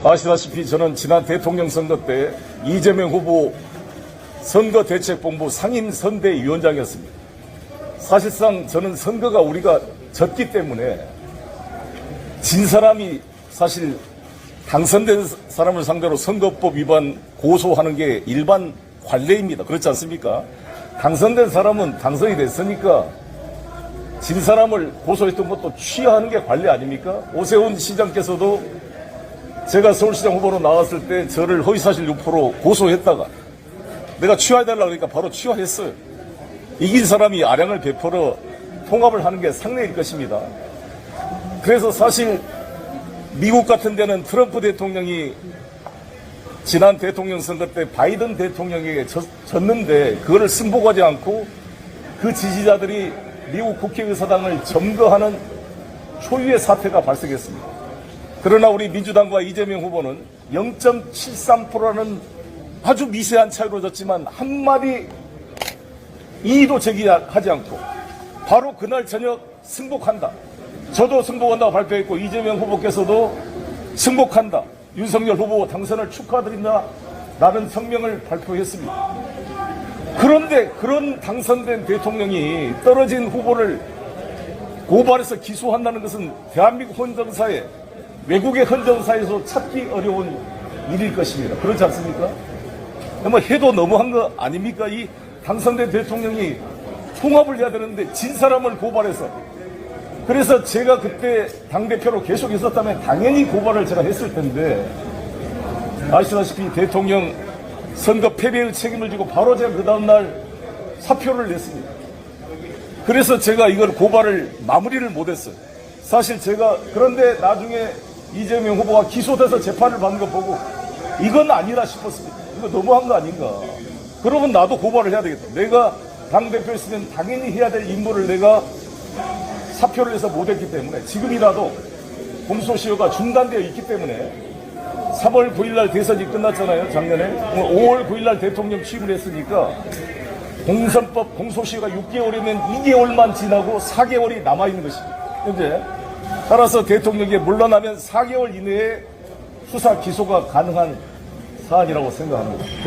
아시다시피 저는 지난 대통령 선거 때 이재명 후보 선거대책본부 상임선대위원장이었습니다. 사실상 저는 선거가 우리가 졌기 때문에 진 사람이 사실 당선된 사람을 상대로 선거법 위반 고소하는 게 일반 관례입니다. 그렇지 않습니까? 당선된 사람은 당선이 됐으니까 진 사람을 고소했던 것도 취하하는 게 관례 아닙니까? 오세훈 시장께서도 제가 서울시장 후보로 나왔을 때 저를 허위사실 유포로 고소했다가 내가 취하해달라고 그러니까 바로 취하했어요. 이긴 사람이 아량을 베풀어 통합을 하는 게 상례일 것입니다. 그래서 사실 미국 같은 데는 트럼프 대통령이 지난 대통령 선거 때 바이든 대통령에게 졌는데 그거를 승복하지 않고 그 지지자들이 미국 국회의사당을 점거하는 초유의 사태가 발생했습니다. 그러나 우리 민주당과 이재명 후보는 0.73%라는 아주 미세한 차이로 졌지만 한마디 이의도 제기하지 않고 바로 그날 저녁 승복한다. 저도 승복한다고 발표했고 이재명 후보께서도 승복한다. 윤석열 후보 당선을 축하드린다. 라는 성명을 발표했습니다. 그런데 그런 당선된 대통령이 떨어진 후보를 고발해서 기소한다는 것은 대한민국 헌정사에 외국의 헌정사에서 찾기 어려운 일일 것입니다. 그렇지 않습니까? 뭐 해도 너무한 거 아닙니까? 이 당선된 대통령이 통합을 해야 되는데 진 사람을 고발해서 그래서 제가 그때 당대표로 계속 있었다면 당연히 고발을 제가 했을 텐데 아시다시피 대통령 선거 패배의 책임을 지고 바로 제가 그 다음날 사표를 냈습니다. 그래서 제가 이걸 고발을 마무리를 못했어요. 사실 제가 그런데 나중에 이재명 후보가 기소돼서 재판을 받는 거 보고 이건 아니라 싶었습니다. 이거 너무한 거 아닌가. 그러면 나도 고발을 해야 되겠다. 내가 당대표였으면 당연히 해야 될 임무를 내가 사표를 해서 못했기 때문에 지금이라도 공소시효가 중단되어 있기 때문에 3월 9일날 대선이 끝났잖아요. 작년에 5월 9일날 대통령 취임을 했으니까 공선법 공소시효가 6개월이면 2개월만 지나고 4개월이 남아있는 것입니다. 현재 따라서 대통령이 물러나면 4개월 이내에 수사 기소가 가능한 사안이라고 생각합니다.